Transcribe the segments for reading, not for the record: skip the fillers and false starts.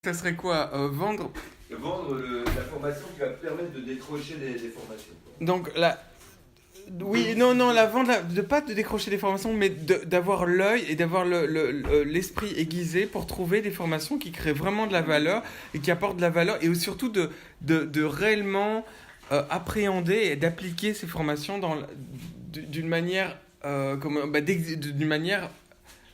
Ça serait quoi vendre. Vendre la formation qui va permettre de décrocher des formations. Quoi. Donc, oui, non, la vente, de pas de décrocher des formations, mais d'avoir l'œil et d'avoir l'esprit aiguisé pour trouver des formations qui créent vraiment de la valeur et qui apportent de la valeur et surtout de réellement appréhender et d'appliquer ces formations d'une manière, d'une manière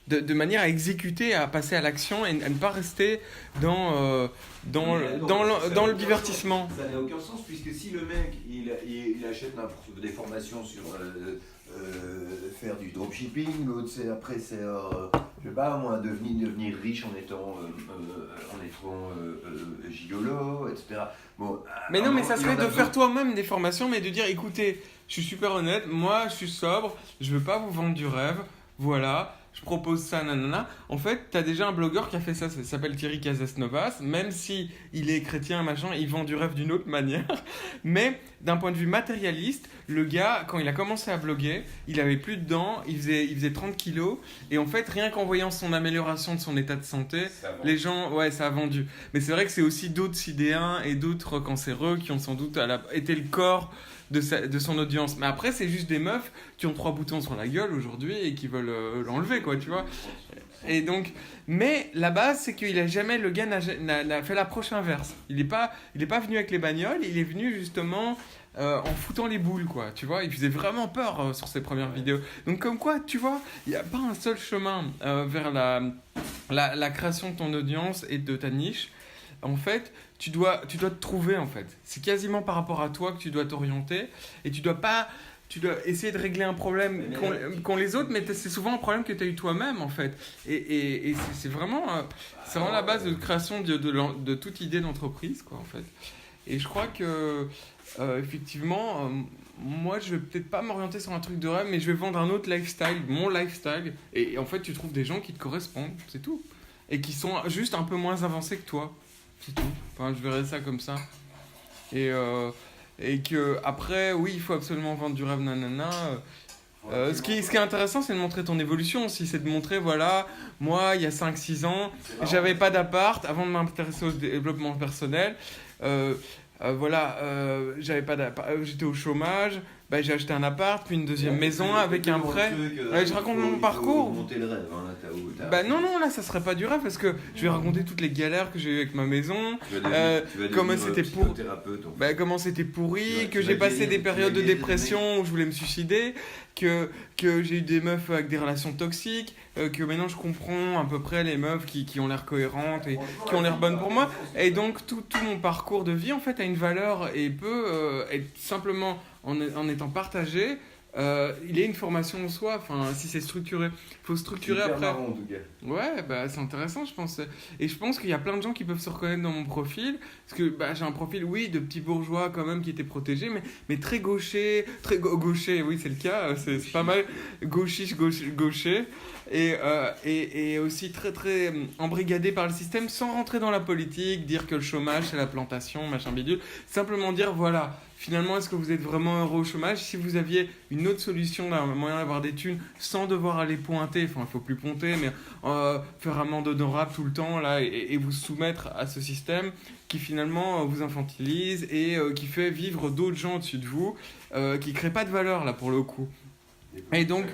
de manière à exécuter, à passer à l'action et à ne pas rester dans le divertissement. Ça n'a aucun sens puisque si le mec il achète des formations sur faire du dropshipping, l'autre après c'est je sais pas moi devenir riche en étant gigolo, etc. Bon, mais non, mais ça serait de faire toi-même des formations, mais de dire écoutez, je suis super honnête, moi je suis sobre, je veux pas vous vendre du rêve, voilà. Je propose ça, nanana. En fait, tu as déjà un blogueur qui a fait ça s'appelle Thierry Casasnovas. Même si il est chrétien, machin, il vend du rêve d'une autre manière. Mais d'un point de vue matérialiste, le gars, quand il a commencé à bloguer, il avait plus de dents, il faisait 30 kilos. Et en fait, rien qu'en voyant son amélioration de son état de santé, les gens, ouais, ça a vendu. Mais c'est vrai que c'est aussi d'autres sidéens et d'autres cancéreux qui ont sans doute été le corps de son audience. Mais après, c'est juste des meufs qui ont 3 boutons sur la gueule aujourd'hui et qui veulent l'enlever, quoi, tu vois. Et donc, mais la base, c'est qu'il a jamais, le gars n'a fait l'approche inverse. Il est pas venu avec les bagnoles, il est venu justement en foutant les boules, quoi, tu vois. Il faisait vraiment peur sur ses premières vidéos. Donc, comme quoi, tu vois, il n'y a pas un seul chemin vers la création de ton audience et de ta niche. En fait, tu dois te trouver, en fait. C'est quasiment par rapport à toi que tu dois t'orienter et tu dois essayer de régler un problème qu'ont les autres, mais c'est souvent un problème que tu as eu toi-même, en fait. Et c'est vraiment la base de création de toute idée d'entreprise, quoi, en fait. Et je crois que, effectivement, moi, je vais peut-être pas m'orienter sur un truc de rêve, mais je vais vendre un autre lifestyle, mon lifestyle. Et en fait, tu trouves des gens qui te correspondent, c'est tout. Et qui sont juste un peu moins avancés que toi. C'est tout. Enfin, je verrais ça comme ça. Et que après, oui, il faut absolument vendre du rêve, nanana. Ce qui est intéressant, c'est de montrer ton évolution aussi. C'est de montrer, voilà, moi, il y a 5-6 ans, j'avais pas d'appart avant de m'intéresser au développement personnel. J'étais au chômage. Bah, j'ai acheté un appart, puis une deuxième maison avec un prêt. Je raconte mon parcours. Monter le rêve, hein, bah non, là ça serait pas du rêve parce que je vais raconter toutes les galères que j'ai eues avec ma maison, comment c'était pourri, que j'ai passé des périodes de dépression où je voulais me suicider, que j'ai eu des meufs avec des relations toxiques, que maintenant je comprends à peu près les meufs qui ont l'air cohérentes et qui ont l'air bonnes pour moi. Et donc tout mon parcours de vie en fait a une valeur et peut être simplement en étant partagé. Il y a une formation en soi, enfin si c'est structuré, faut structurer c'est après. marrant, en tout cas. Ouais, bah c'est intéressant je pense. Et je pense qu'il y a plein de gens qui peuvent se reconnaître dans mon profil, parce que bah, j'ai un profil oui de petit bourgeois quand même qui était protégé, mais très gaucher, gaucher, oui c'est le cas, c'est pas mal gauchiste, gaucher. Et aussi très très embrigadé par le système sans rentrer dans la politique, dire que le chômage c'est la plantation, machin bidule, simplement dire voilà, finalement est-ce que vous êtes vraiment heureux au chômage? Si vous aviez une autre solution, un moyen d'avoir des thunes sans devoir aller pointer, enfin il faut plus pointer, mais faire amende honorable tout le temps là, et vous soumettre à ce système qui finalement vous infantilise et qui fait vivre d'autres gens au-dessus de vous, qui crée pas de valeur là pour le coup. Et donc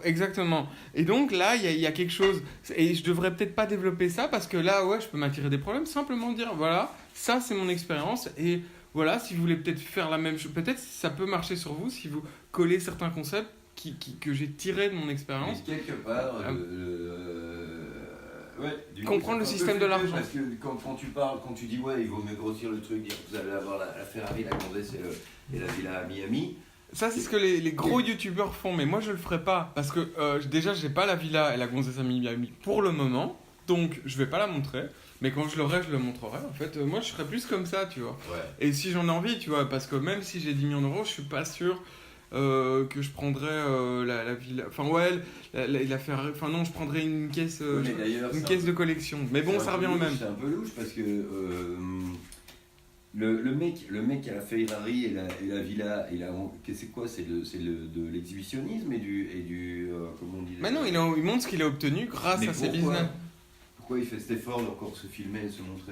exactement. Et donc là, il y a quelque chose. Et je devrais peut-être pas développer ça parce que là, ouais, je peux m'attirer des problèmes. Simplement dire, voilà, ça c'est mon expérience. Et voilà, si vous voulez peut-être faire la même chose, peut-être ça peut marcher sur vous si vous collez certains concepts que j'ai tirés de mon expérience. Mais quelque part, comprendre le système de l'argent. Parce que quand tu dis, ouais, il vaut mieux grossir le truc, dire que vous allez avoir la Ferrari, la Gonzesse et la villa à Miami. Ça, c'est ce que les gros youtubeurs font, mais moi je le ferai pas parce que déjà j'ai pas la villa et la gonzesse à Miami pour le moment, donc je vais pas la montrer. Mais quand je l'aurai, je le montrerai. En fait, moi je serais plus comme ça, tu vois. Ouais. Et si j'en ai envie, tu vois, parce que même si j'ai 10 millions d'euros, je suis pas sûr que je prendrais la villa. Enfin, ouais, la Ferrari. Enfin, non, je prendrais une caisse, caisse de collection. Mais bon, ça revient au même. C'est un peu louche parce que. Le mec qui a la Ferrari et la villa, c'est quoi? C'est de l'exhibitionnisme et du comment on dit? Mais non, il montre ce qu'il a obtenu grâce à ses business. Pourquoi il fait cet effort d'encore se filmer et se montrer?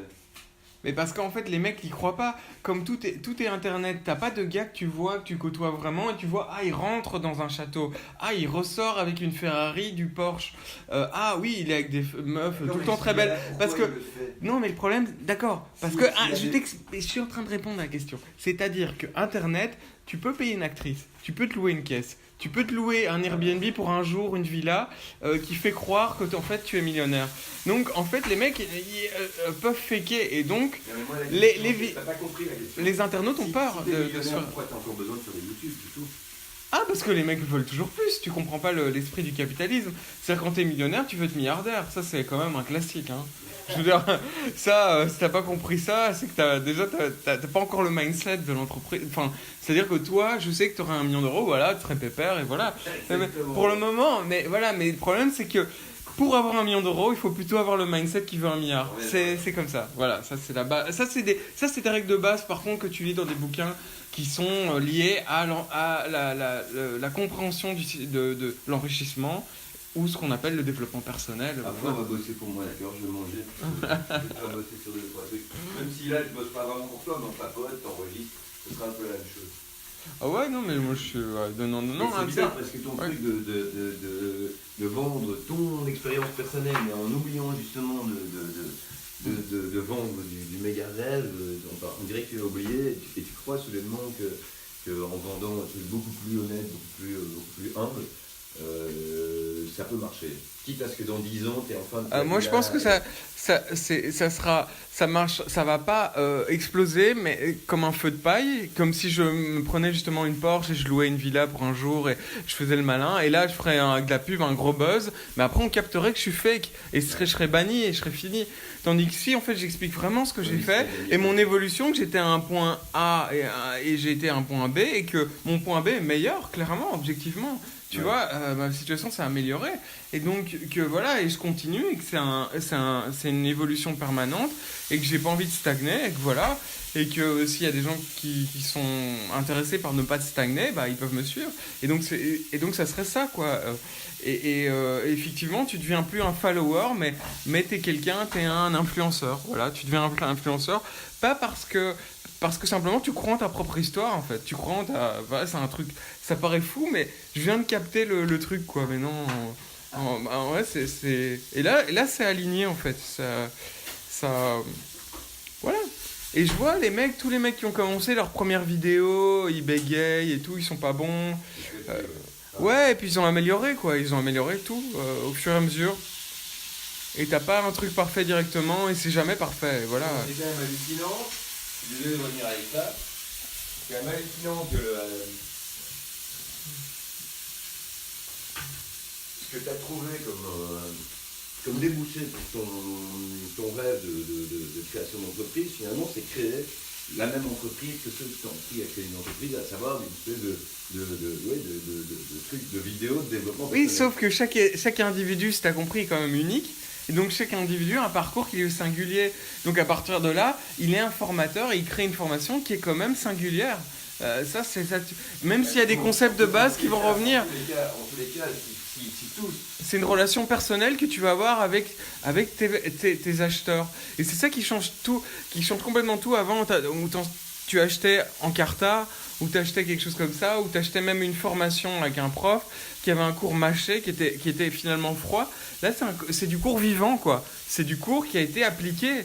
Mais parce qu'en fait, les mecs, ils croient pas. Comme tout est internet, t'as pas de gars que tu vois, que tu côtoies vraiment, et tu vois, ah, il rentre dans un château. Ah, il ressort avec une Ferrari, du Porsche. Ah oui, il est avec des meufs tout le temps très belles. Parce que. Non, mais le problème, d'accord. Parce que. Je suis en train de répondre à la question. C'est-à-dire que Internet, tu peux payer une actrice, tu peux te louer une caisse. Tu peux te louer un Airbnb pour un jour, une villa, qui fait croire que en fait tu es millionnaire. Donc en fait les mecs peuvent faker et donc T'as pas compris la question. les internautes ont peur de se faire... Pourquoi t'as encore besoin de faire des YouTube du tout? Ah parce que les mecs veulent toujours plus, tu comprends pas l'esprit du capitalisme. C'est-à-dire quand t'es millionnaire, tu veux être milliardaire, ça c'est quand même un classique. Hein. Je veux dire, ça, si t'as pas compris ça, c'est que t'as pas encore le mindset de l'entreprise. Enfin, c'est-à-dire que toi, je sais que t'aurais 1 million d'euros, voilà, tu serais pépère et voilà. Mais pour le moment, mais voilà, mais le problème c'est que pour avoir 1 million d'euros, il faut plutôt avoir le mindset qui veut 1 milliard. C'est comme ça. Voilà, ça c'est la base. Ça c'est des règles de base par contre que tu lis dans des bouquins qui sont liés à la compréhension de l'enrichissement. Ou ce qu'on appelle le développement personnel. Après, on va bosser pour moi, d'accord? Je vais manger. Je vais bosser sur 2-3 trucs. Même si là, je bosse pas vraiment pour toi, mais on papote, t'enregistres, ce sera un peu la même chose. Ah ouais, non, mais moi je suis. Non, c'est bizarre parce que ton truc de vendre ton expérience personnelle, mais en oubliant justement de vendre du méga rêve, on dirait que tu as oublié et tu crois soudainement que en vendant un truc beaucoup plus honnête, beaucoup plus humble, ça peut marcher. Quitte à ce que dans 10 ans, tu es en fin de moi, je pense que ça marche, ça va pas exploser, mais comme un feu de paille, comme si je me prenais justement une Porsche et je louais une villa pour un jour et je faisais le malin, et là, je ferais de la pub, un gros buzz, mais après, on capterait que je suis fake, et je serais banni et je serais fini. Tandis que si, en fait, j'explique vraiment ce que j'ai fait, et mon évolution, que j'étais à un point A et j'ai été à un point B, et que mon point B est meilleur, clairement, objectivement. Tu vois, ma situation s'est améliorée. Et donc, que voilà, et je continue, et que c'est une évolution permanente, et que j'ai pas envie de stagner, et que voilà, et que s'il y a des gens qui sont intéressés par ne pas stagner, bah, ils peuvent me suivre. Et donc ça serait ça, quoi. Effectivement, tu deviens plus un follower, mais t'es quelqu'un, t'es un influenceur. Voilà, tu deviens un influenceur, pas parce que simplement tu crois en ta propre histoire en fait. Tu crois en ta. Voilà, c'est un truc. Ça paraît fou, mais je viens de capter le truc quoi. Mais non. Ouais, c'est. Et là, c'est aligné en fait. Ça. Voilà. Et je vois tous les mecs qui ont commencé leur première vidéo, ils bégayent et tout, ils sont pas bons. Ouais, et puis ils ont amélioré quoi. Ils ont amélioré tout au fur et à mesure. Et t'as pas un truc parfait directement et c'est jamais parfait. Voilà. C'est quand même hallucinant. Je suis désolé de revenir avec ça. C'est quand même hallucinant que ce que tu as trouvé comme débouché pour ton rêve de création d'entreprise, finalement, c'est créer la même entreprise que ceux qui ont appris à créer une entreprise, à savoir une espèce de truc de vidéo de développement personnel. Oui, sauf que chaque individu, si tu as compris, est quand même unique. Et donc chaque individu a un parcours qui est singulier. Donc à partir de là, il est un formateur et il crée une formation qui est quand même singulière. Ça, c'est ça. Même s'il y a des concepts de base qui vont revenir. En tous les cas, si tous. C'est une relation personnelle que tu vas avoir avec tes acheteurs. Et c'est ça qui change tout, qui change complètement tout. Avant, tu achetais en carta, ou tu achetais quelque chose comme ça, ou tu achetais même une formation avec un prof qui avait un cours mâché, qui était finalement froid. Là, c'est du cours vivant, quoi. C'est du cours qui a été appliqué.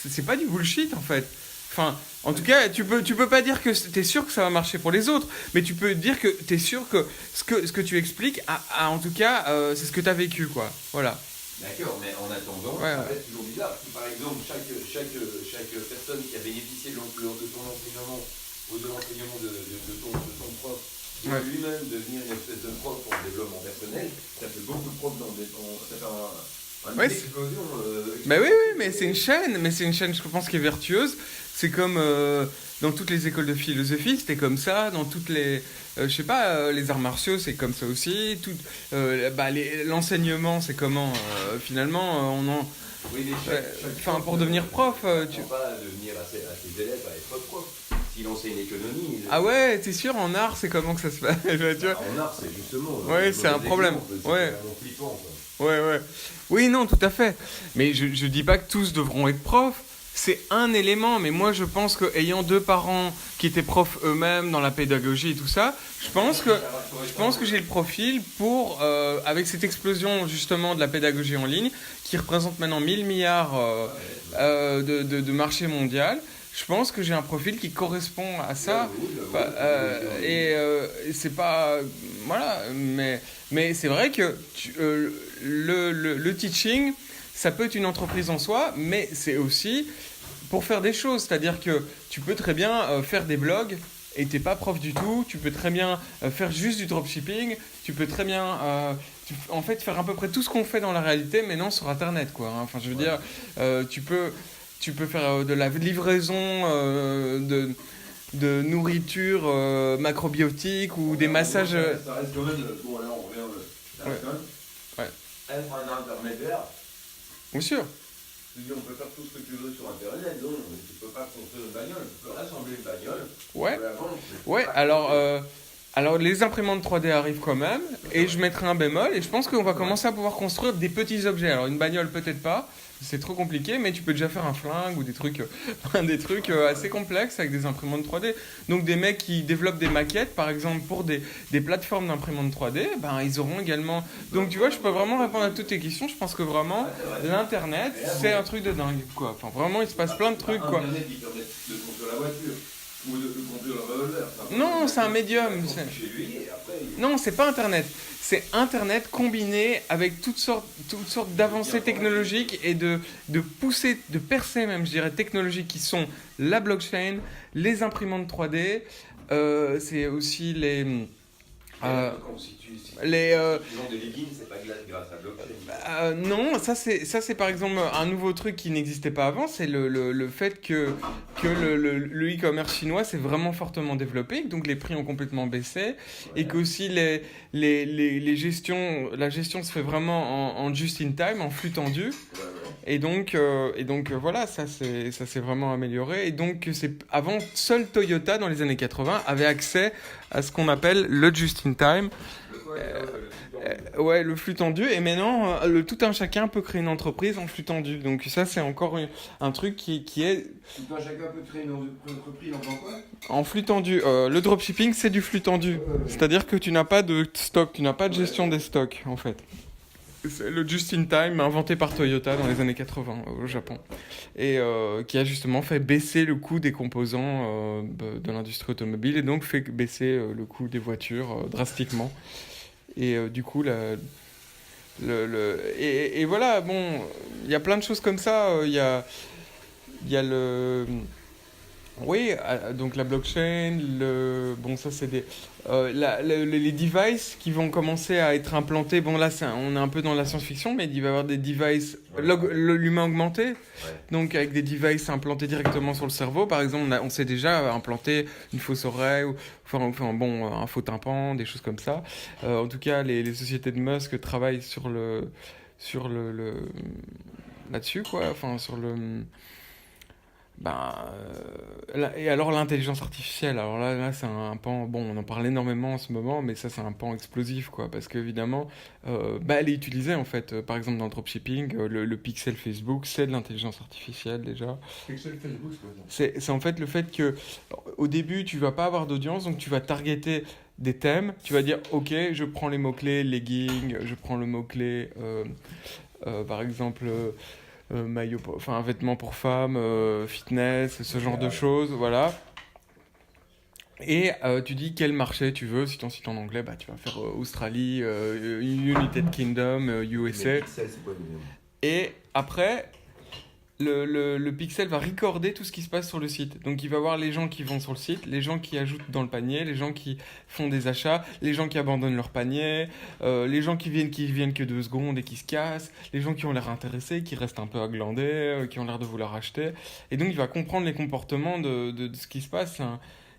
C'est pas du bullshit, en fait. Enfin, en tout cas, tu peux pas dire que tu es sûr que ça va marcher pour les autres, mais tu peux dire que tu es sûr que ce que tu expliques, en tout cas, c'est ce que tu as vécu, quoi. Voilà. D'accord, mais en attendant, ça reste toujours bizarre. Si par exemple, chaque personne qui a bénéficié de ton enseignement ou de l'enseignement de ton prof, doit lui-même devenir une espèce de prof pour le développement personnel, ça fait beaucoup de profs ça fait une explosion. Bah oui, mais c'est une chaîne, je pense, qui est vertueuse. C'est comme dans toutes les écoles de philosophie, c'était comme ça. Dans toutes les, les arts martiaux, c'est comme ça aussi. L'enseignement, c'est comment finalement Oui, mais pour devenir prof, tu ne peux pas devenir à ses élèves à être prof. S'il enseigne l'économie. Ah ouais, t'es sûr, en art, c'est comment que ça se passe? En art, c'est justement. Ouais, c'est un problème. C'est vraiment flippant, quoi. Ouais. Oui, non, tout à fait. Mais je dis pas que tous devront être profs. C'est un élément, mais moi je pense que ayant deux parents qui étaient profs eux-mêmes dans la pédagogie et tout ça, je pense que j'ai le profil pour, avec cette explosion justement de la pédagogie en ligne, qui représente maintenant 1000 milliards de marché mondial, je pense que j'ai un profil qui correspond à ça. Et c'est pas. Voilà, mais c'est vrai que le teaching, ça peut être une entreprise en soi, mais c'est aussi pour faire des choses. C'est-à-dire que tu peux très bien faire des blogs et t'es pas prof du tout. Tu peux très bien faire juste du dropshipping. Tu peux très bien, en fait, faire à peu près tout ce qu'on fait dans la réalité, mais non sur Internet, quoi. Hein. Enfin, je veux dire, tu peux faire de la livraison de nourriture macrobiotique ou des massages. Ça reste quand même. Bon, là, on revient à l'alcool. Ouais. Être un intermédiaire. Bien sûr. Tu dis, on peut faire tout ce que tu veux sur Internet, donc tu peux pas construire une bagnole, tu peux rassembler une bagnole. Ouais. Tu peux la vendre, Ouais, alors les imprimantes 3D arrivent quand même, et je mettrai un bémol, et je pense qu'on va commencer à pouvoir construire des petits objets. Alors une bagnole peut-être pas, c'est trop compliqué, mais tu peux déjà faire un flingue ou des trucs, des trucs assez complexes avec des imprimantes 3D. Donc des mecs qui développent des maquettes, par exemple pour des plateformes d'imprimantes 3D, ben ils auront également. Donc tu vois, je peux vraiment répondre à toutes tes questions. Je pense que vraiment l'internet, c'est un truc de dingue, quoi. Enfin vraiment, il se passe plein de trucs, quoi. Internet qui permet de construire la voiture. Ou de conduire le revolver. Non, c'est un médium. Chez lui, et après, Non, c'est pas Internet. C'est Internet combiné avec toutes sortes d'avancées technologiques et de pousser, de percées même, je dirais, technologiques qui sont la blockchain, les imprimantes 3D, c'est aussi les... ils ont des leggings, c'est pas grâce à blockchain. Non, ça c'est par exemple un nouveau truc qui n'existait pas avant, c'est le fait que le e-commerce chinois s'est vraiment fortement développé, donc les prix ont complètement baissé, et qu'aussi la gestion se fait vraiment en just in time, en flux tendu. Et donc voilà, ça s'est vraiment amélioré. Et donc avant, seul Toyota dans les années 80 avait accès à ce qu'on appelle le just in time. Ouais, le flux tendu. Et maintenant, tout un chacun peut créer une entreprise en flux tendu. Donc ça, c'est encore un truc qui est... Tout un chacun peut créer une entreprise en faisant quoi ? En flux tendu. Le dropshipping, c'est du flux tendu. C'est-à-dire que tu n'as pas de stock, tu n'as pas de gestion des stocks, en fait. C'est le just-in-time inventé par Toyota dans les années 80 au Japon. Et qui a justement fait baisser le coût des composants de l'industrie automobile et donc fait baisser le coût des voitures drastiquement. Et du coup, et voilà, bon, il y a plein de choses comme ça. Il y a le... Oui, donc la blockchain, bon ça c'est les devices qui vont commencer à être implantés. Bon là on est un peu dans la science-fiction, mais il va y avoir des devices, l'humain augmenté, donc avec des devices implantés directement sur le cerveau. Par exemple, on sait déjà implanter une fausse oreille, enfin bon, un faux tympan, des choses comme ça. En tout cas, les sociétés de Musk travaillent sur le là-dessus, quoi, enfin sur le... et alors l'intelligence artificielle, alors là c'est un pan, bon on en parle énormément en ce moment, mais ça c'est un pan explosif, quoi, parce qu'évidemment elle est utilisée en fait, par exemple dans le dropshipping, le pixel Facebook c'est de l'intelligence artificielle déjà. Pixel Facebook, c'est quoi ça ? C'est en fait le fait que au début tu vas pas avoir d'audience, donc tu vas targeter des thèmes, tu vas dire ok je prends les mots-clés legging, je prends le mot-clé par exemple... maillot, enfin un vêtement pour femme, fitness, ce genre de choses, voilà. Et tu dis quel marché tu veux. Si ton site en anglais, bah tu vas faire Australie, United Kingdom, USA. Mais Pixel, c'est quoi le nom ? Et après, le pixel va recorder tout ce qui se passe sur le site. Donc il va voir les gens qui vont sur le site, les gens qui ajoutent dans le panier, les gens qui font des achats, les gens qui abandonnent leur panier, les gens qui viennent que 2 secondes et qui se cassent, les gens qui ont l'air intéressés, qui restent un peu à glander, qui ont l'air de vouloir acheter. Et donc il va comprendre les comportements de ce qui se passe.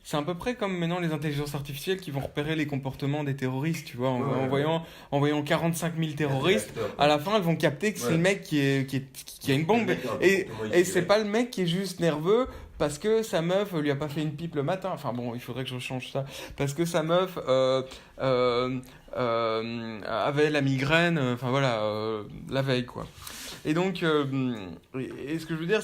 C'est à peu près comme maintenant les intelligences artificielles qui vont repérer les comportements des terroristes, tu vois, en voyant 45 000 terroristes, à la fin elles vont capter que c'est le mec qui a une bombe. Et c'est pas le mec qui est juste nerveux parce que sa meuf lui a pas fait une pipe le matin. Enfin bon, il faudrait que je change ça. Parce que sa meuf avait la migraine, enfin voilà, la veille, quoi. Et donc, et ce que je veux dire,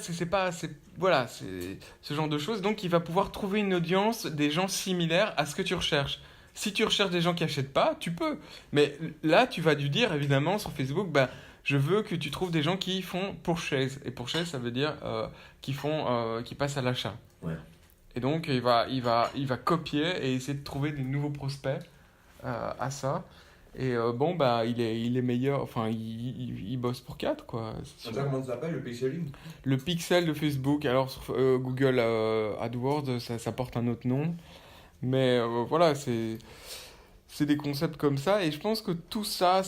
voilà, c'est ce genre de choses. Donc, il va pouvoir trouver une audience des gens similaires à ce que tu recherches. Si tu recherches des gens qui achètent pas, tu peux. Mais là, tu vas lui dire, évidemment, sur Facebook, ben, je veux que tu trouves des gens qui font purchase. Et purchase, ça veut dire qui passent à l'achat. Ouais. Et donc, il va copier et essayer de trouver des nouveaux prospects à ça. Et bon, bah, il est meilleur, enfin, il bosse pour 4, quoi. C'est sûr. Comment ça s'appelle, le pixeling? Le pixel de Facebook, alors sur Google AdWords, ça porte un autre nom. Mais voilà, c'est des concepts comme ça. Et je pense que tout ça,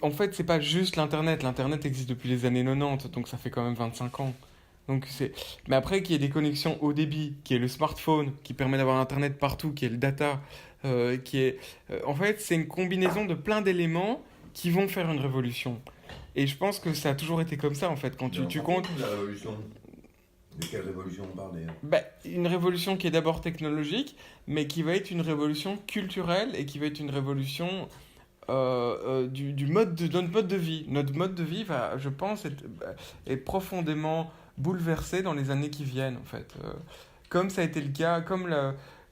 en fait, c'est pas juste l'Internet. L'Internet existe depuis les années 90, donc ça fait quand même 25 ans. Donc Mais après, qu'il y ait des connexions haut débit, qu'il y ait le smartphone, qui permet d'avoir Internet partout, qu'il y ait le data, en fait, c'est une combinaison de plein d'éléments qui vont faire une révolution. Et je pense que ça a toujours été comme ça, en fait. Quand tu comptes... La révolution. De quelle révolution on parle d'ailleurs? Bah, une révolution qui est d'abord technologique, mais qui va être une révolution culturelle et qui va être une révolution de notre mode de vie. Notre mode de vie va, je pense, est profondément bouleversé dans les années qui viennent, en fait. Comme ça a été le cas, comme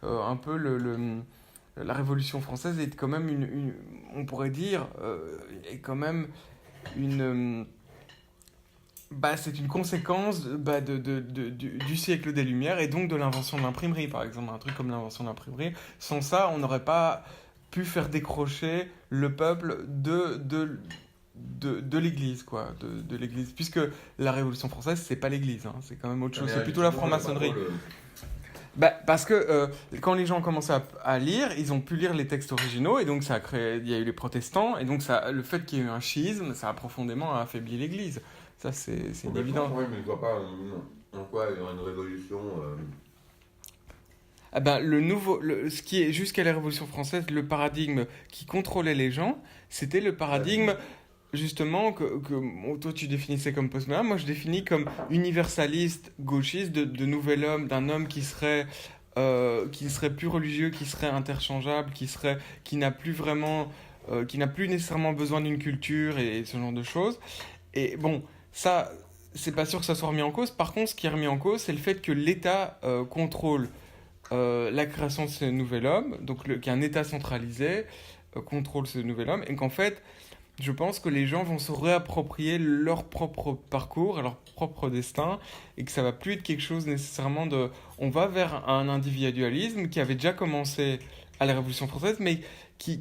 un peu la Révolution française est quand même on pourrait dire, est quand même une... c'est une conséquence du siècle des Lumières et donc de l'invention de l'imprimerie, par exemple. Un truc comme l'invention de l'imprimerie. Sans ça, on n'aurait pas pu faire décrocher le peuple de l'Église, quoi. De l'Église. Puisque la Révolution française, c'est pas l'Église, hein, c'est quand même autre chose. C'est plutôt la franc-maçonnerie. Parce que quand les gens ont commencé à lire, ils ont pu lire les textes originaux et donc il y a eu les protestants et donc le fait qu'il y ait eu un schisme, ça a profondément affaibli l'Église. Ça, c'est une évidence. Oui, mais je vois pas en quoi il y aura une révolution. Ah ben, ce qui est jusqu'à la Révolution française, le paradigme qui contrôlait les gens, c'était le paradigme justement que toi tu définissais comme postmoderne, moi je définis comme universaliste, gauchiste, de nouvel homme, d'un homme qui serait plus religieux, qui serait interchangeable, qui n'a plus vraiment, qui n'a plus nécessairement besoin d'une culture et ce genre de choses. Et bon, ça, c'est pas sûr que ça soit remis en cause. Par contre, ce qui est remis en cause, c'est le fait que l'État contrôle la création de ce nouvel homme, donc qu'il y a un État centralisé contrôle ce nouvel homme, et qu'en fait, je pense que les gens vont se réapproprier leur propre parcours, leur propre destin, et que ça va plus être quelque chose nécessairement de... On va vers un individualisme qui avait déjà commencé à la Révolution française, mais C'est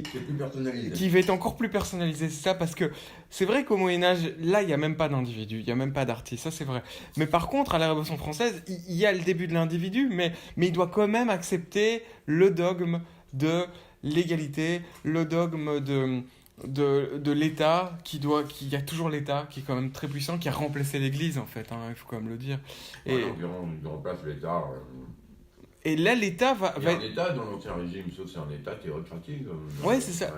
plus personnalisé. qui va être encore plus personnalisé, c'est ça, parce que c'est vrai qu'au Moyen-Âge, là, il n'y a même pas d'individu, il n'y a même pas d'artiste, ça c'est vrai. Mais par contre, à la Révolution française, il y a le début de l'individu, mais il doit quand même accepter le dogme de l'égalité, le dogme de l'État, il y a toujours l'État qui est quand même très puissant, qui a remplacé l'Église en fait, hein, il faut quand même le dire. Et, Il remplace l'État. et là, l'État Il y a un État dans l'Ancien Régime, sauf que c'est un État théocratique. Ouais, c'est ça.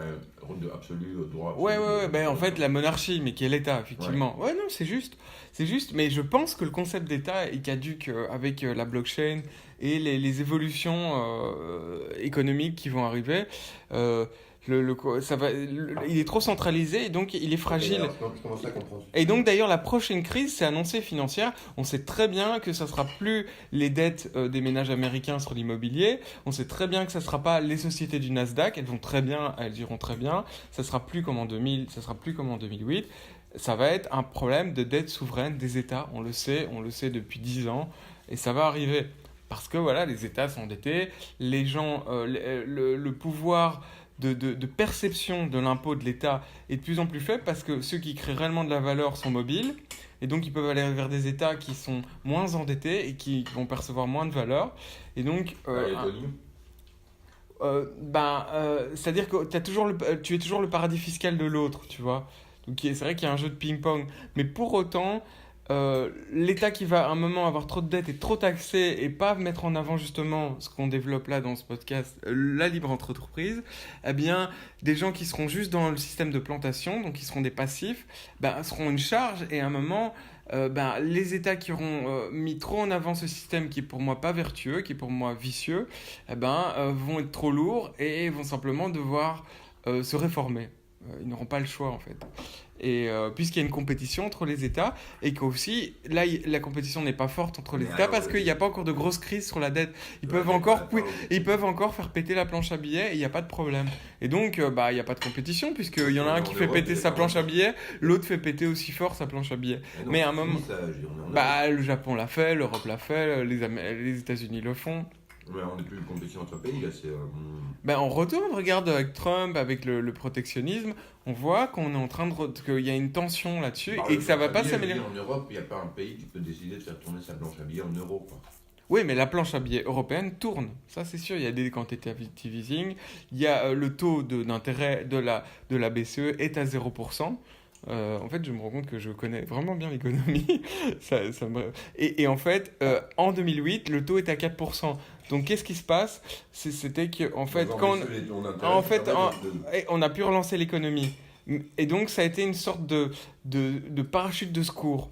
Absolu, droit. Ouais, ben en fait, la monarchie, mais qui est l'État, effectivement. Ouais, non, c'est juste. C'est juste, mais je pense que le concept d'État est caduque avec la blockchain et les évolutions économiques qui vont arriver. Il est trop centralisé et donc il est fragile. Je commence à comprendre. Et donc d'ailleurs la prochaine crise c'est annoncé financière. On sait très bien que ça sera plus les dettes des ménages américains sur l'immobilier. On sait très bien que ça sera pas les sociétés du Nasdaq. Elles iront très bien. Ça sera plus comme en 2000. Ça sera plus comme en 2008. Ça va être un problème de dette souveraine des États. On le sait depuis 10 ans et ça va arriver. Parce que voilà, les États sont endettés, les gens, le pouvoir de perception de l'impôt de l'État est de plus en plus faible parce que ceux qui créent réellement de la valeur sont mobiles et donc ils peuvent aller vers des États qui sont moins endettés et qui vont percevoir moins de valeur. Et donc, c'est-à-dire que tu es toujours le paradis fiscal de l'autre, tu vois. Donc c'est vrai qu'il y a un jeu de ping-pong, mais pour autant, l'État qui va à un moment avoir trop de dettes et trop taxé et pas mettre en avant justement ce qu'on développe là dans ce podcast, la libre entreprise, eh bien, des gens qui seront juste dans le système de plantation, donc qui seront des passifs, seront une charge et à un moment, les États qui auront mis trop en avant ce système qui est pour moi pas vertueux, qui est pour moi vicieux, vont être trop lourds et vont simplement devoir se réformer. Ils n'auront pas le choix en fait. Et puisqu'il y a une compétition entre les États et qu'aussi, là, la compétition n'est pas forte entre les États parce qu'il n'y a pas encore de grosse crise sur la dette. Ils peuvent encore faire péter la planche à billets et il n'y a pas de problème. Et donc, il n'y a pas de compétition puisqu'il y en a un qui fait péter sa planche à billets, l'autre fait péter aussi fort sa planche à billets. Mais à un moment, le Japon l'a fait, l'Europe l'a fait, les États-Unis le font. Ouais, on n'est plus une compétition entre pays, là, on retourne, regarde avec Trump, avec le protectionnisme, on voit qu'on est en train qu'il y a une tension là-dessus et que ça va pas s'améliorer. En Europe, il n'y a pas un pays qui peut décider de faire tourner sa planche à billets en euros, quoi. Oui, mais la planche à billets européenne tourne, ça c'est sûr. Il y a des quantitative easing, il y a le taux d'intérêt de la BCE est à 0%. En fait, je me rends compte que je connais vraiment bien l'économie. Et en fait, en 2008, le taux était à 4%. Donc, qu'est-ce qui se passe? C'était qu'en fait, on a pu relancer l'économie. Et donc, ça a été une sorte de parachute de secours.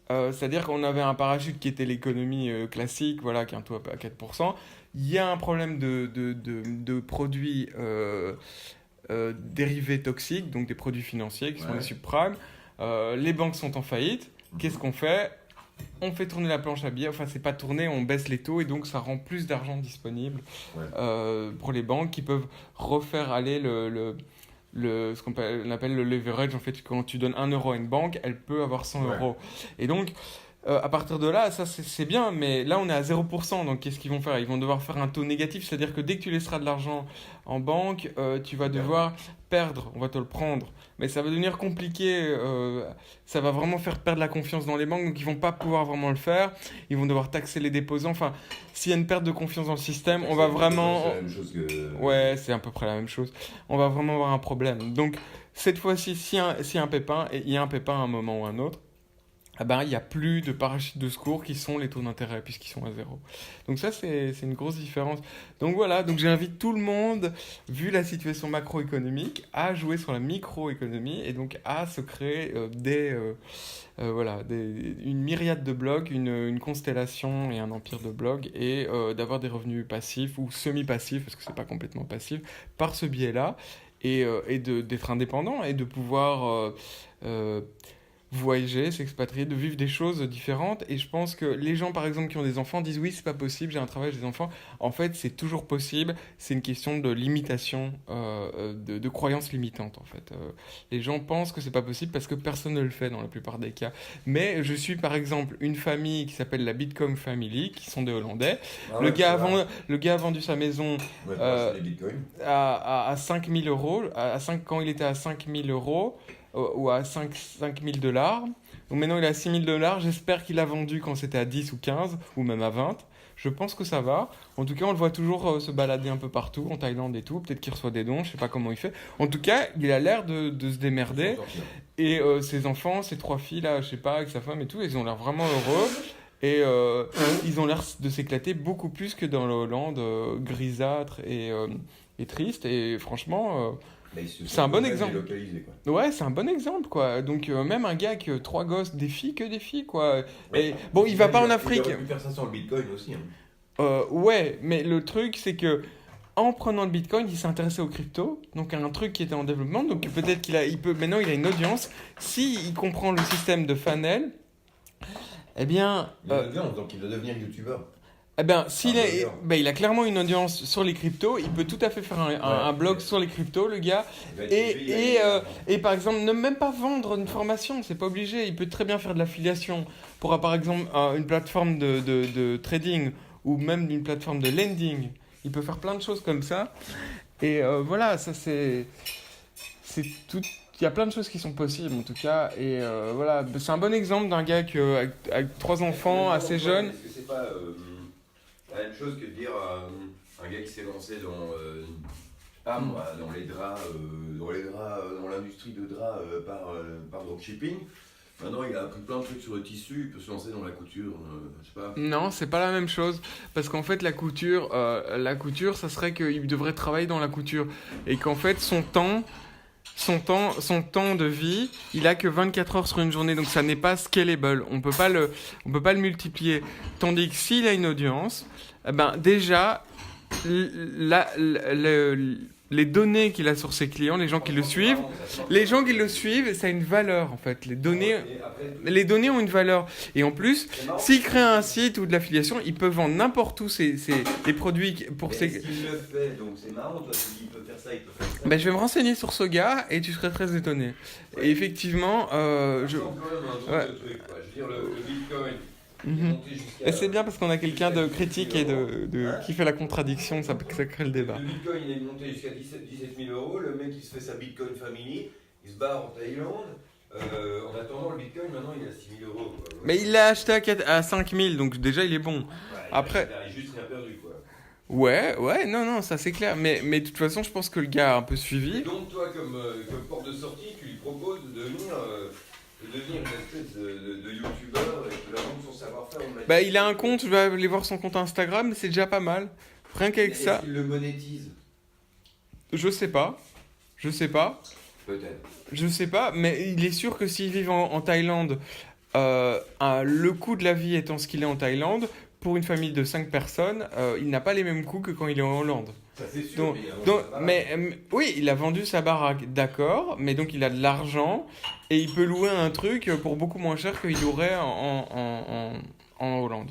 C'est-à-dire qu'on avait un parachute qui était l'économie classique, voilà, qui est un taux à 4%. Il y a un problème de produits dérivés toxiques, donc des produits financiers qui sont les subprimes. Les banques sont en faillite. Qu'est-ce qu'on fait? On fait tourner la planche à billets. Enfin, c'est pas tourner, on baisse les taux et donc ça rend plus d'argent disponible pour les banques qui peuvent refaire aller ce qu'on appelle le leverage. En fait, quand tu donnes 1 euro à une banque, elle peut avoir 100 euros. Et donc, à partir de là, ça c'est bien, mais là on est à 0%, donc qu'est-ce qu'ils vont faire? Ils vont devoir faire un taux négatif, c'est-à-dire que dès que tu laisseras de l'argent en banque, tu vas devoir perdre, on va te le prendre. Mais ça va devenir compliqué, ça va vraiment faire perdre la confiance dans les banques, donc ils vont pas pouvoir vraiment le faire, ils vont devoir taxer les déposants, enfin, s'il y a une perte de confiance dans le système, on va vraiment... C'est la même chose que... Ouais, c'est à peu près la même chose. On va vraiment avoir un problème. Donc, cette fois-ci, s'il y a un pépin, et il y a un pépin à un moment ou à un autre, il n'y a plus de parachutes de secours qui sont les taux d'intérêt puisqu'ils sont à 0. Donc ça, c'est une grosse différence. Donc voilà, donc j'invite tout le monde, vu la situation macroéconomique, à jouer sur la microéconomie et donc à se créer une myriade de blogs, une constellation et un empire de blogs et d'avoir des revenus passifs ou semi-passifs, parce que c'est pas complètement passif, par ce biais-là et d'être indépendant et de pouvoir... voyager, s'expatrier, de vivre des choses différentes. Et je pense que les gens, par exemple, qui ont des enfants, disent oui, c'est pas possible, j'ai un travail, j'ai des enfants. En fait, c'est toujours possible. C'est une question de limitation, de croyances limitantes, en fait. Les gens pensent que c'est pas possible parce que personne ne le fait dans la plupart des cas. Mais je suis, par exemple, une famille qui s'appelle la Bitcoin Family, qui sont des Hollandais. Le gars a vendu sa maison à 5 000 euros, quand il était à 5 000 euros, ou à 5 000 $. Donc maintenant il est à 6 000 $. J'espère qu'il a vendu quand c'était à 10 ou 15 ou même à 20. Je pense que ça va. En tout cas, on le voit toujours se balader un peu partout, en Thaïlande et tout. Peut-être qu'il reçoit des dons, je sais pas comment il fait. En tout cas, il a l'air de se démerder. Et ses enfants, ses 3 filles là, je sais pas, avec sa femme et tout, ils ont l'air vraiment heureux. Et ils ont l'air de s'éclater beaucoup plus que dans la Hollande grisâtre et triste. Et franchement... c'est un bon exemple. Ouais, c'est un bon exemple, quoi. Donc, même un gars avec 3 gosses, des filles, quoi. Et, bon, il va pas en Afrique. Il aurait pu faire ça sans le Bitcoin aussi. Ouais, mais le truc, c'est que en prenant le Bitcoin, il s'est intéressé aux cryptos, donc un truc qui était en développement. Donc, peut-être maintenant, il a une audience. S'il comprend le système de funnel, eh bien... Il a une audience, donc il doit devenir youtubeur. Eh bien, il a clairement une audience sur les cryptos, il peut tout à fait faire un blog sur les cryptos, le gars. Et par exemple, ne même pas vendre une formation, c'est pas obligé. Il peut très bien faire de l'affiliation pour, par exemple, une plateforme de trading ou même une plateforme de lending. Il peut faire plein de choses comme ça. Et voilà, ça c'est tout. Il y a plein de choses qui sont possibles en tout cas. Et voilà, c'est un bon exemple d'un gars avec 3 enfants, assez jeune. Est-ce que c'est pas la même chose que de dire un gars qui s'est lancé dans les draps, dans l'industrie de draps par dropshipping. Maintenant, il a appris plein de trucs sur le tissu, il peut se lancer dans la couture, je sais pas. Non, c'est pas la même chose, parce qu'en fait, la couture, ça serait qu'il devrait travailler dans la couture, et qu'en fait, son temps de vie, il a que 24 heures sur une journée, donc ça n'est pas scalable. On peut pas le multiplier. Tandis que s'il a une audience, déjà, les données qu'il a sur ses clients, les gens qui le suivent, ça a une valeur en fait. Les données ont une valeur. Et en plus, s'il crée un site ou de l'affiliation, il peut vendre n'importe où les produits pour ses. Est-ce qu'il le fait? Donc c'est marrant, toi, tu dis il peut faire ça, il peut faire ça. Ben, je vais me renseigner sur ce gars et tu serais très étonné. Ouais. Et effectivement, je. Quand même un Ouais. drôle de truc, quoi. Je veux dire, le Bitcoin, il est Mhm. monté jusqu'à. Et c'est bien parce qu'on a quelqu'un de critique et Hein? qui fait la contradiction, ça crée le débat. Le Bitcoin, il est monté jusqu'à 17 000 euros. Le mec, il se fait sa Bitcoin Family. Il se barre en Thaïlande. En attendant, le Bitcoin, maintenant, il est à 6 000 euros. Quoi. Mais il l'a acheté à 5 000, donc déjà il est bon. Ouais, Après- il a juste rien perdu, quoi. Ouais, non, ça c'est clair. Mais de toute façon, je pense que le gars a un peu Et suivi. donc, toi, comme porte de sortie, tu lui proposes de devenir une espèce de youtubeur et de la vendre son savoir-faire. Bah, il a un compte, je vais aller voir son compte Instagram, c'est déjà pas mal. Rien qu'avec ça, Est-ce qu'il le monétise? je sais pas. Peut-être. Je sais pas, mais il est sûr que s'il vit en Thaïlande, le coût de la vie étant ce qu'il est en Thaïlande, pour une famille de 5 personnes, il n'a pas les mêmes coûts que quand il est en Hollande. Ça, c'est sûr. Donc, mais il a vendu donc, sa baraque. oui, il a vendu sa baraque, d'accord, mais donc il a de l'argent et il peut louer un truc pour beaucoup moins cher qu'il louerait en Hollande.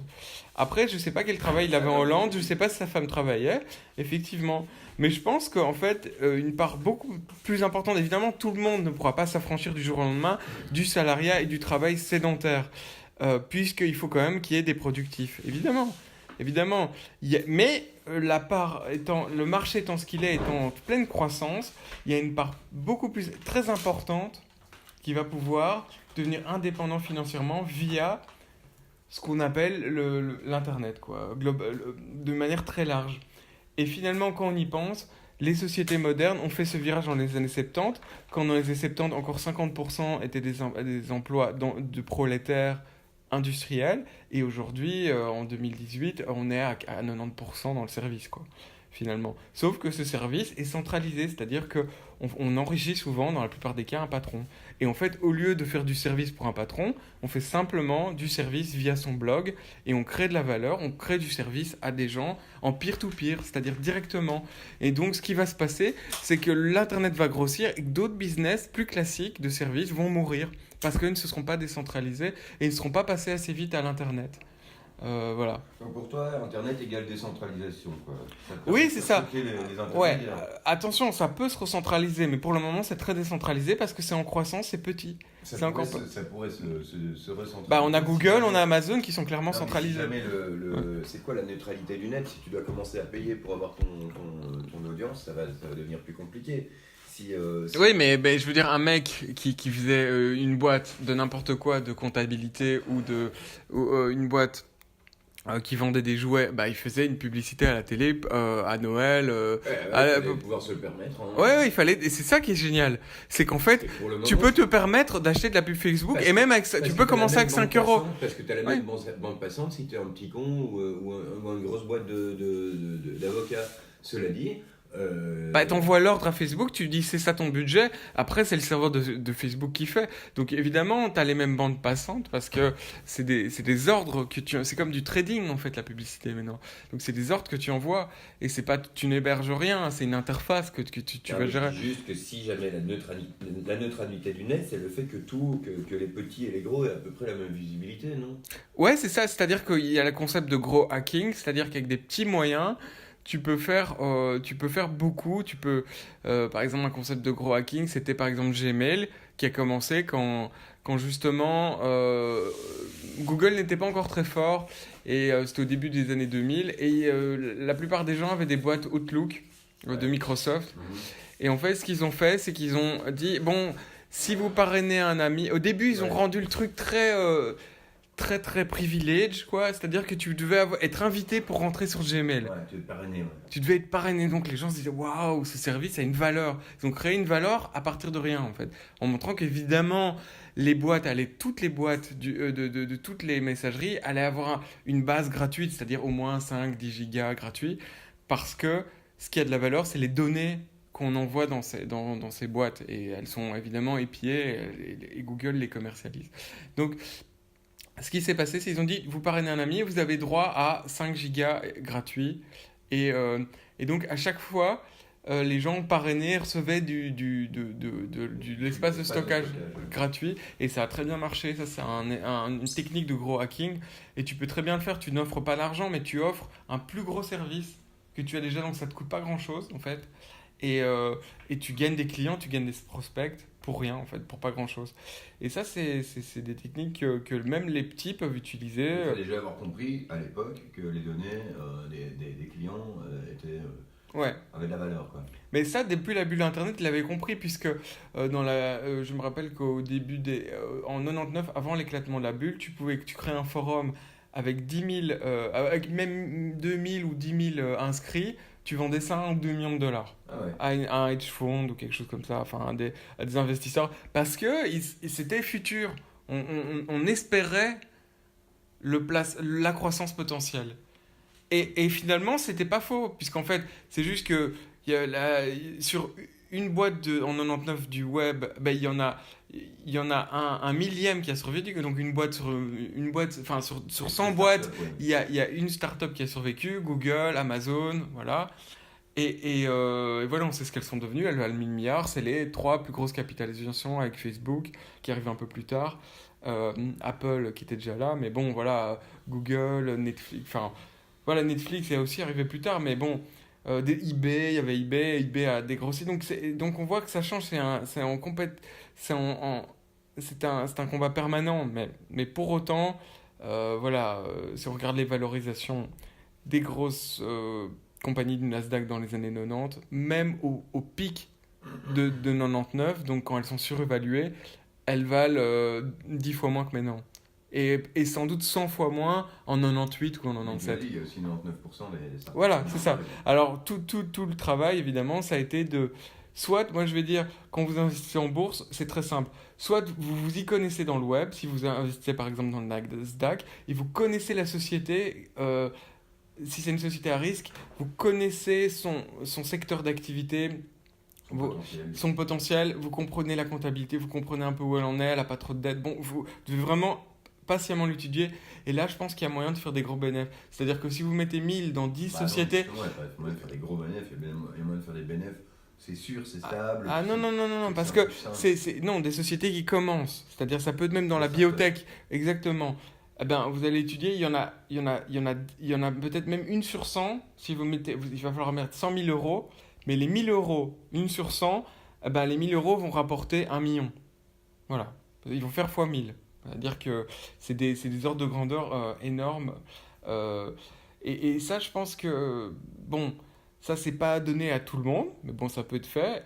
Après, je sais pas quel travail il avait en Hollande, je sais pas si sa femme travaillait, effectivement. Mais je pense qu'en fait, une part beaucoup plus importante, évidemment, tout le monde ne pourra pas s'affranchir du jour au lendemain du salariat et du travail sédentaire, puisqu'il faut quand même qu'il y ait des productifs, évidemment. Évidemment, mais la part étant, le marché étant ce qu'il est, étant en pleine croissance, il y a une part beaucoup plus très importante qui va pouvoir devenir indépendant financièrement via ce qu'on appelle l'internet, quoi, de manière très large. Et finalement, quand on y pense, les sociétés modernes ont fait ce virage dans les années 70, quand dans les années 70, encore 50% étaient des emplois de prolétaires industriels, et aujourd'hui, en 2018, on est à 90% dans le service, quoi, finalement. Sauf que ce service est centralisé, c'est-à-dire que on enrichit souvent, dans la plupart des cas, un patron. Et en fait, au lieu de faire du service pour un patron, on fait simplement du service via son blog, et on crée de la valeur, on crée du service à des gens en peer-to-peer, c'est-à-dire directement. Et donc, ce qui va se passer, c'est que l'Internet va grossir et que d'autres business plus classiques de services vont mourir parce qu'ils ne se seront pas décentralisés et ils ne seront pas passés assez vite à l'Internet. Voilà. Donc pour toi, Internet égale décentralisation, quoi. Oui, c'est ça. Les Ouais, intermédiaires. attention, ça peut se recentraliser, mais pour le moment, c'est très décentralisé parce que c'est en croissance, c'est petit. Ça c'est pourrait, encore ça pourrait se recentraliser. Bah, on a Si Google, jamais- on a Amazon qui sont clairement Non, mais si centralisés. jamais c'est quoi la neutralité du net? Si tu dois commencer à payer pour avoir ton audience, ça va devenir plus compliqué. Si- Oui, mais ben, je veux dire, un mec qui faisait une boîte de n'importe quoi, de comptabilité ou une boîte qui vendait des jouets, bah, il faisait une publicité à la télé, à Noël. pouvoir se le permettre. Hein. Ouais, il fallait. Et c'est ça qui est génial. C'est qu'en fait, Et pour le tu moment, peux te permettre d'acheter de la pub Facebook Parce et que- même avec ça, parce tu que peux t'as la commencer même avec 5 bande euros. passante, parce que tu as la Ouais. même bande passante si tu es un petit con ou une grosse boîte d'avocats. Cela dit. Bah, t'envoies l'ordre à Facebook, tu dis c'est ça ton budget, après c'est le serveur de Facebook qui fait. Donc évidemment, t'as les mêmes bandes passantes parce que c'est des ordres que c'est comme du trading en fait la publicité maintenant. Donc c'est des ordres que tu envoies et c'est pas, tu n'héberges rien, c'est une interface que tu vas gérer. Juste que si jamais la neutralité du net, c'est le fait que les petits et les gros aient à peu près la même visibilité, non? Ouais, c'est ça, c'est-à-dire qu'il y a le concept de gros hacking, c'est-à-dire qu'avec des petits moyens, tu peux faire beaucoup. Par exemple, un concept de gros hacking, c'était par exemple Gmail, qui a commencé quand justement Google n'était pas encore très fort, et c'était au début des années 2000, et la plupart des gens avaient des boîtes Outlook de Microsoft. Mhm. Et en fait, ce qu'ils ont fait, c'est qu'ils ont dit, bon, si vous parrainez un ami, au début, ils ont Ouais. rendu le truc très très privilège, quoi. C'est-à-dire que tu devais être invité pour rentrer sur Gmail. Ouais, tu es parrainé. Ouais. Tu devais être parrainé, donc les gens se disaient waouh, ce service a une valeur. Ils ont créé une valeur à partir de rien en fait, en montrant qu'évidemment toutes les boîtes de toutes les messageries allaient avoir une base gratuite, c'est-à-dire au moins 5-10 gigas gratuits, parce que ce qui a de la valeur, c'est les données qu'on envoie dans ces boîtes, et elles sont évidemment épiées, et Google les commercialise. Donc ce qui s'est passé, c'est qu'ils ont dit, vous parrainez un ami, vous avez droit à 5 gigas gratuits. Et donc, à chaque fois, les gens parrainés recevaient de l'espace de stockage gratuit. Et ça a très bien marché. Ça, c'est une technique de gros hacking. Et tu peux très bien le faire. Tu n'offres pas l'argent, mais tu offres un plus gros service que tu as déjà. Donc, ça ne te coûte pas grand-chose, en fait. Et tu gagnes des clients, tu gagnes des prospects pour rien, en fait, pour pas grand-chose. Et ça, c'est des techniques que même les petits peuvent utiliser. Il faut déjà avoir compris à l'époque que les données des clients Ouais. avaient de la valeur, quoi. Mais ça, depuis la bulle Internet, il avait compris, puisque je me rappelle qu'au début en 99, avant l'éclatement de la bulle, tu crées un forum avec 10 000, avec même 2000 ou 10 000 inscrits, tu vendais ça à 1 ou 2 millions de dollars Ah ouais. à un hedge fund ou quelque chose comme ça, enfin à des investisseurs, parce que c'était futur. On espérait la croissance potentielle. Et finalement, c'était pas faux, puisqu'en fait, c'est juste que sur une boîte en 99 du web, ben, il y en a un millième qui a survécu, donc enfin sur 100 boîtes, Ouais. il y a une startup qui a survécu, Google, Amazon, voilà. Et voilà, on sait ce qu'elles sont devenues. Elles valent 1000 milliards. C'est les trois plus grosses capitalisations avec Facebook, qui arrive un peu plus tard. Apple, qui était déjà là. Mais bon, voilà, Google, Netflix. Enfin, voilà, Netflix est aussi arrivé plus tard. Mais bon, eBay, il y avait eBay. eBay a dégrossi. Donc on voit que ça change. C'est c'est un combat permanent. Mais pour autant, voilà, si on regarde les valorisations des grosses compagnies du Nasdaq dans les années 90, même au pic de 99, donc quand elles sont surévaluées, elles valent 10 fois moins que maintenant. Et sans doute 100 fois moins en 98 ou en Il 97. y a aussi 99% des startups. Voilà, c'est ça. Alors, tout le travail, évidemment, ça a été soit, moi je vais dire, quand vous investissez en bourse, c'est très simple. Soit vous vous y connaissez dans le web, si vous investissez par exemple dans le Nasdaq, et vous connaissez la société, si c'est une société à risque, vous connaissez son secteur d'activité, son potentiel, vous comprenez la comptabilité, vous comprenez un peu où elle en est, elle n'a pas trop de dettes. Bon, vous devez vraiment patiemment l'étudier. Et là, je pense qu'il y a moyen de faire des gros bénéfices. C'est-à-dire que si vous mettez 1000 dans 10 sociétés... Non, il y a moyen de faire des gros bénéfices, il y a moyen de faire des bénéfices. C'est sûr, c'est stable. Ah non, non, non, non, non, parce que non, des sociétés qui commencent. C'est-à-dire, ça peut être même dans la biotech. Exactement. Eh ben, vous allez étudier, il y en a peut-être même 1 sur 100. Si vous mettez, il va falloir mettre 100 000 euros. Mais les 1000 euros, 1 sur 100, eh ben, les 1000 euros vont rapporter 1 million. Voilà. Ils vont faire fois 1000. C'est-à-dire que c'est des ordres de grandeur énormes. Et ça, je pense que, bon, ça, c'est pas donné à tout le monde, mais bon, ça peut être fait.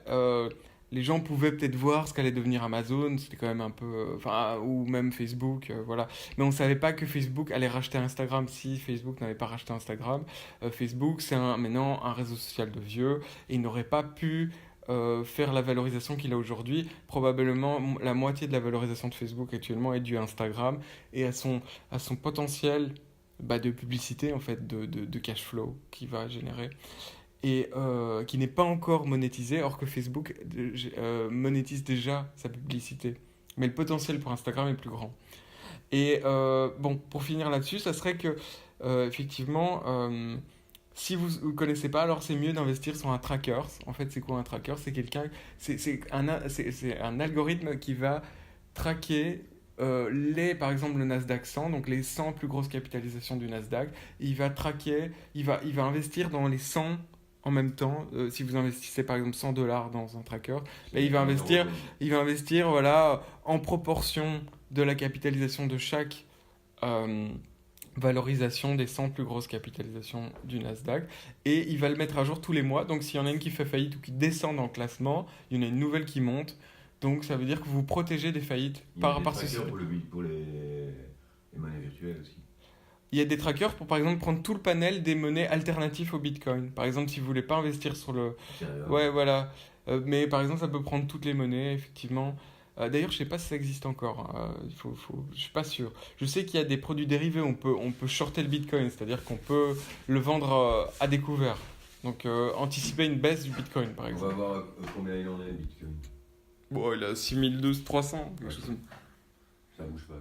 Les gens pouvaient peut-être voir ce qu'allait devenir Amazon, c'était quand même un peu... Enfin, ou même Facebook, voilà. Mais on savait pas que Facebook allait racheter Instagram si Facebook n'avait pas racheté Instagram. Facebook, c'est maintenant un réseau social de vieux, et il n'aurait pas pu faire la valorisation qu'il a aujourd'hui. Probablement, la moitié de la valorisation de Facebook actuellement est due à Instagram et à son potentiel de publicité, en fait, de cash flow qu'il va générer. Et qui n'est pas encore monétisé, or que Facebook monétise déjà sa publicité. Mais le potentiel pour Instagram est plus grand. Et bon, pour finir là-dessus, ça serait que, effectivement, si vous ne connaissez pas, alors c'est mieux d'investir sur un tracker. En fait, c'est quoi un tracker? C'est un algorithme qui va traquer par exemple le Nasdaq 100, donc les 100 plus grosses capitalisations du Nasdaq. Il va investir dans les 100 en même temps. Si vous investissez par exemple 100 dollars dans un tracker, là, il va investir voilà, en proportion de la capitalisation de chaque valorisation des 100 plus grosses capitalisations du Nasdaq. Et il va le mettre à jour tous les mois. Donc s'il y en a une qui fait faillite ou qui descend dans le classement, il y en a une nouvelle qui monte. Donc ça veut dire que vous protégez des faillites par ceci. Pour les monnaies virtuelles aussi. Il y a des trackers pour par exemple prendre tout le panel des monnaies alternatives au Bitcoin. Par exemple, si vous voulez pas investir sur le... Ouais, voilà. Mais par exemple, ça peut prendre toutes les monnaies, effectivement. D'ailleurs, je sais pas si ça existe encore. Je suis pas sûr. Je sais qu'il y a des produits dérivés, on peut shorter le Bitcoin, c'est-à-dire qu'on peut le vendre à découvert. Donc anticiper une baisse du Bitcoin, par exemple. On va voir combien il en est, Bitcoin. Bon, il a 6200, 300, quelque chose. Ça bouge pas.